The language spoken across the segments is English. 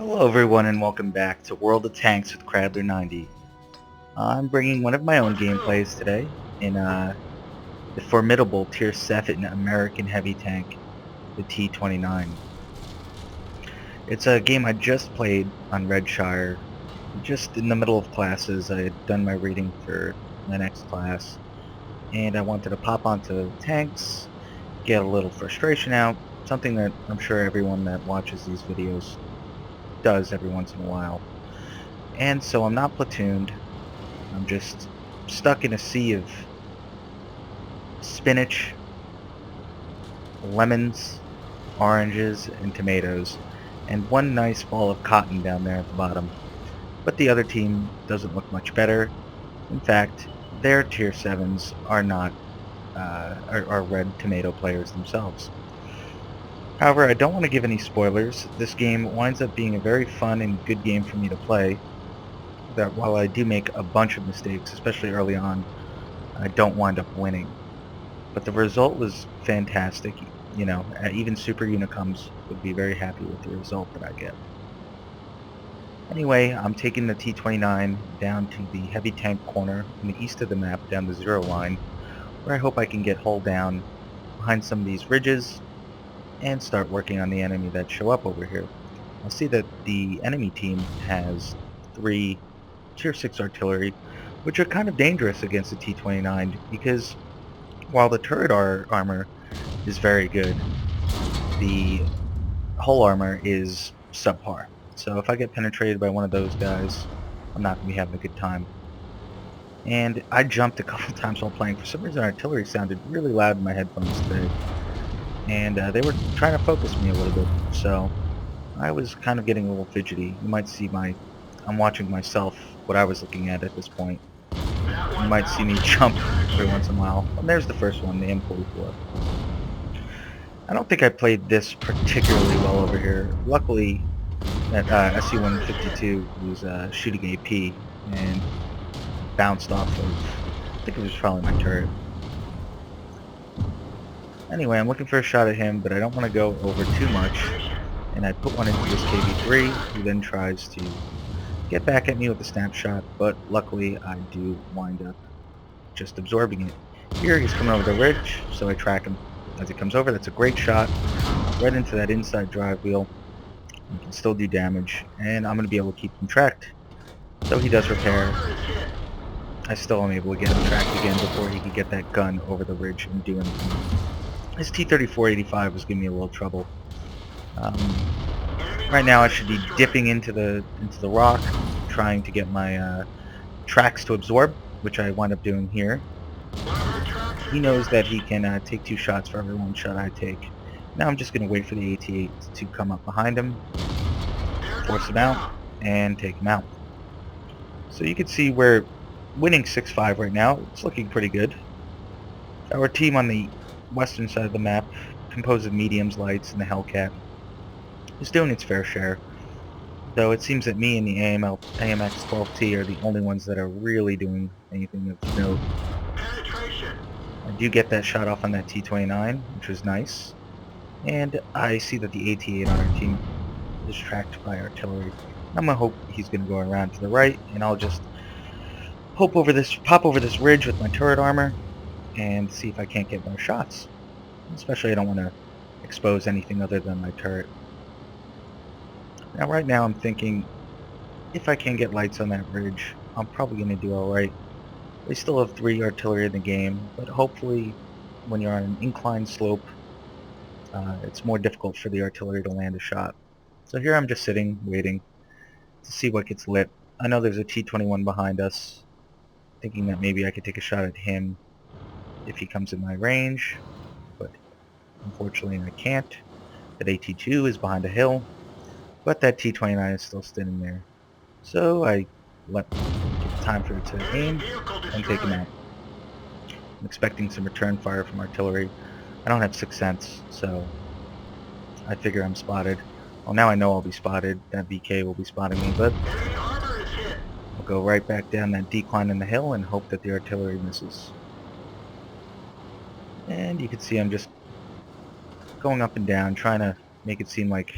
Hello everyone and welcome back to World of Tanks with Calibur 90. I'm bringing one of my own gameplays today in the formidable Tier 7 American heavy tank, the T29. It's a game I just played on Redshire, just in the middle of classes. I had done my reading for my next class, and I wanted to pop onto tanks, get a little frustration out, something that I'm sure everyone that watches these videos does every once in a while. And so I'm not platooned. I'm just stuck in a sea of spinach, lemons, oranges, and tomatoes, and one nice ball of cotton down there at the bottom. But the other team doesn't look much better. In fact, their tier 7s are not are red tomato players themselves. However, I don't want to give any spoilers. This game winds up being a very fun and good game for me to play. That while I do make a bunch of mistakes, especially early on, I don't wind up winning. But the result was fantastic. You know, even Super Unicums would be very happy with the result that I get. Anyway, I'm taking the T29 down to the heavy tank corner in the east of the map, down the 0 line, where I hope I can get hull down behind some of these ridges and start working on the enemy that show up over here. I'll see that the enemy team has 3 tier 6 artillery, which are kind of dangerous against the T29 because while the turret armor is very good, the hull armor is subpar. So if I get penetrated by one of those guys, I'm not going to be having a good time. And I jumped a couple times while playing. For some reason artillery sounded really loud in my headphones today. And they were trying to focus me a little bit, so I was kind of getting a little fidgety. You might see I'm watching myself, what I was looking at this point. You might see me jump every once in a while. And there's the first one, the M44. I don't think I played this particularly well over here. Luckily, that SU-152 was shooting AP and bounced off of, I think it was probably my turret. Anyway, I'm looking for a shot at him, but I don't want to go over too much. And I put one into this KV-3, who then tries to get back at me with a snapshot, but luckily I do wind up just absorbing it. Here he's coming over the ridge, so I track him as he comes over. That's a great shot, right into that inside drive wheel. He can still do damage, and I'm going to be able to keep him tracked. So he does repair. I still am able to get him tracked again before he could get that gun over the ridge and do anything. His T-34-85 was giving me a little trouble. Right now I should be dipping into the rock, trying to get my tracks to absorb, which I wind up doing here. He knows that he can take 2 shots for every 1 shot I take. Now I'm just going to wait for the AT-8 to come up behind him, force him out, and take him out. So you can see we're winning 6-5 right now. It's looking pretty good. Our team on the western side of the map, composed of mediums, lights, and the Hellcat, is doing its fair share. Though it seems that me and the AMX-12T are the only ones that are really doing anything of note. I do get that shot off on that T29, which was nice. And I see that the AT-8 on our team is tracked by artillery. I'm gonna hope he's gonna go around to the right, and I'll just pop over this ridge with my turret armor and see if I can't get more shots. Especially I don't want to expose anything other than my turret. Now right now I'm thinking if I can get lights on that ridge, I'm probably going to do alright. They still have 3 artillery in the game, but hopefully when you're on an inclined slope, it's more difficult for the artillery to land a shot. So here I'm just sitting, waiting to see what gets lit. I know there's a T-21 behind us, thinking that maybe I could take a shot at him if he comes in my range, but unfortunately I can't. That AT-2 is behind a hill, but that T-29 is still standing there. So I let time for it to aim and take him out. I'm expecting some return fire from artillery. I don't have 6th sense, so I figure I'm spotted. Well, now I know I'll be spotted. That VK will be spotting me, but I'll go right back down that decline in the hill and hope that the artillery misses. And you can see I'm just going up and down, trying to make it seem like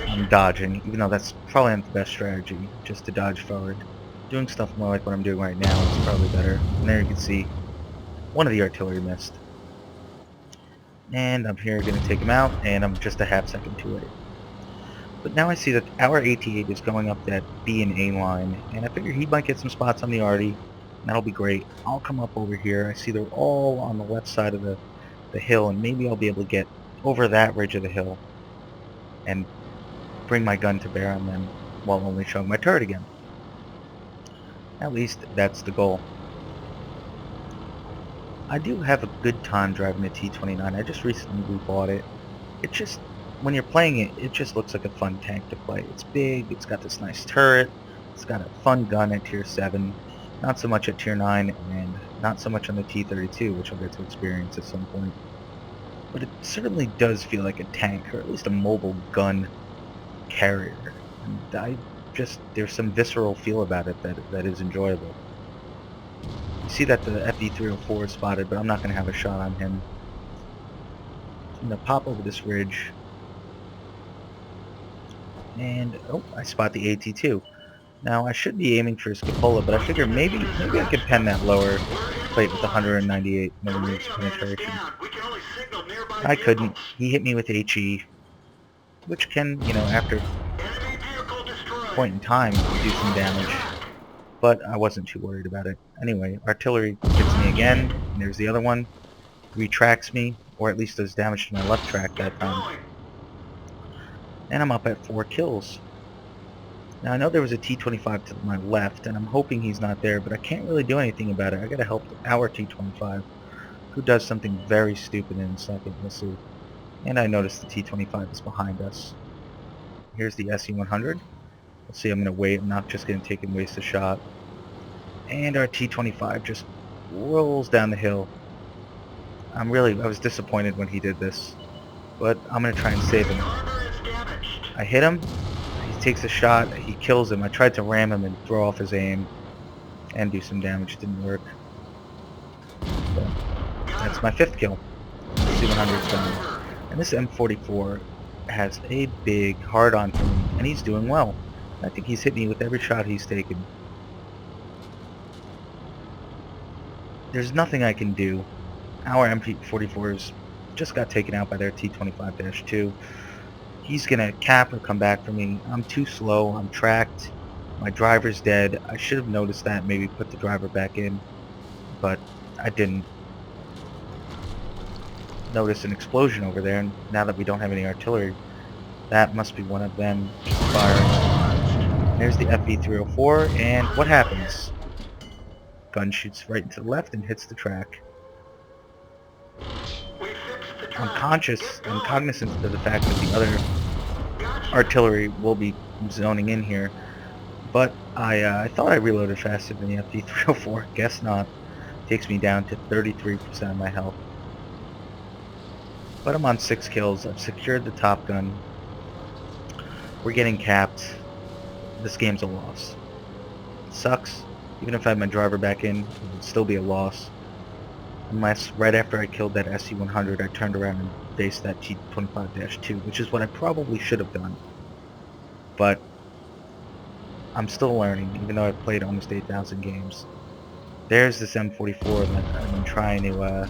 I'm dodging, even though that's probably not the best strategy, just to dodge forward. Doing stuff more like what I'm doing right now is probably better. And there you can see one of the artillery missed. And I'm here going to take him out, and I'm just a half second too late. But now I see that our AT-8 is going up that B and A line, and I figure he might get some spots on the arty, and that'll be great. I'll come up over here. I see they're all on the left side of the hill, and maybe I'll be able to get over that ridge of the hill and bring my gun to bear on them while only showing my turret again. At least that's the goal. I do have a good time driving the T29. I just recently rebought it. It just, when you're playing it, it just looks like a fun tank to play. It's big, it's got this nice turret, it's got a fun gun at tier 7, not so much at tier 9, and not so much on the T32, which I'll get to experience at some point. But it certainly does feel like a tank, or at least a mobile gun carrier. And there's some visceral feel about it that is enjoyable. You see that the FE304 is spotted, but I'm not going to have a shot on him. I'm going to pop over this ridge. And, oh, I spot the AT2. Now, I should be aiming for his cupola, but I figure maybe I could pen that lower plate with 198 millimeters penetration. I couldn't. He hit me with HE, which can, after a point in time, do some damage. But I wasn't too worried about it. Anyway, artillery hits me again, and there's the other one. Retracts me, or at least does damage to my left track that time. And I'm up at 4 kills. Now I know there was a T25 to my left, and I'm hoping he's not there, but I can't really do anything about it. I gotta help our T25, who does something very stupid in a second. We'll see. And I noticed the T25 is behind us. Here's the SE100. Let's see, I'm gonna wait. I'm not just gonna take and waste a shot. And our T25 just rolls down the hill. I was disappointed when he did this, but I'm gonna try and save him. I hit him. He takes a shot. He kills him. I tried to ram him and throw off his aim and do some damage. It didn't work. So, that's my 5th kill. C100's done. And this M44 has a big hard-on for me, and he's doing well. I think he's hit me with every shot he's taken. There's nothing I can do. Our M44s just got taken out by their T25-2. He's gonna cap or come back for me. I'm too slow. I'm tracked. My driver's dead. I should have noticed that, maybe put the driver back in, but I didn't. Notice an explosion over there, and now that we don't have any artillery, that must be one of them firing. There's the FE304, and what happens? Gun shoots right into the left and hits the track. I'm cognizant of the fact that the other artillery will be zoning in here, but I thought I reloaded faster than the FE304. Guess not. Takes me down to 33% of my health. But I'm on 6 kills. I've secured the top gun. We're getting capped. This game's a loss. It sucks. Even if I had my driver back in, it would still be a loss. Unless right after I killed that SE100, I turned around and faced that T25-2, which is what I probably should have done. But I'm still learning, even though I've played almost 8,000 games. There's this M44 that I've been trying to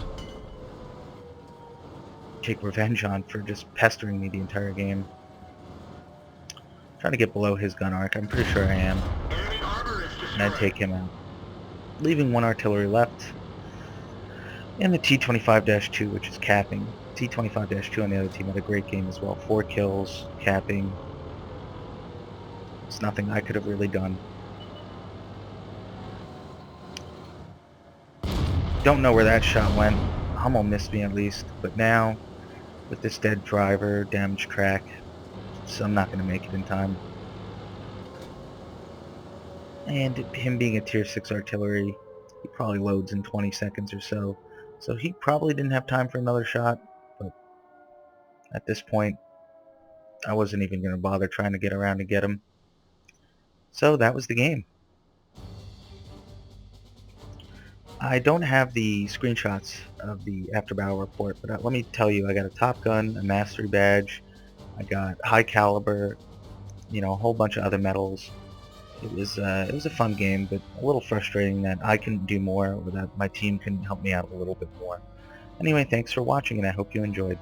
take revenge on for just pestering me the entire game. Trying to get below his gun arc. I'm pretty sure I am. And I'd take him out. Leaving 1 artillery left. And the T25-2, which is capping. T25-2 on the other team had a great game as well. 4 kills, capping. It's nothing I could have really done. Don't know where that shot went. Hummel missed me at least. But now, with this dead driver, damaged crack, so I'm not going to make it in time. And him being a tier 6 artillery, he probably loads in 20 seconds or so. So he probably didn't have time for another shot, but at this point, I wasn't even going to bother trying to get around to get him. So that was the game. I don't have the screenshots of the after battle report, but let me tell you, I got a Top Gun, a Mastery Badge, I got High Caliber, you know, a whole bunch of other medals. It was a fun game, but a little frustrating that I couldn't do more, or that my team couldn't help me out a little bit more. Anyway, thanks for watching, and I hope you enjoyed.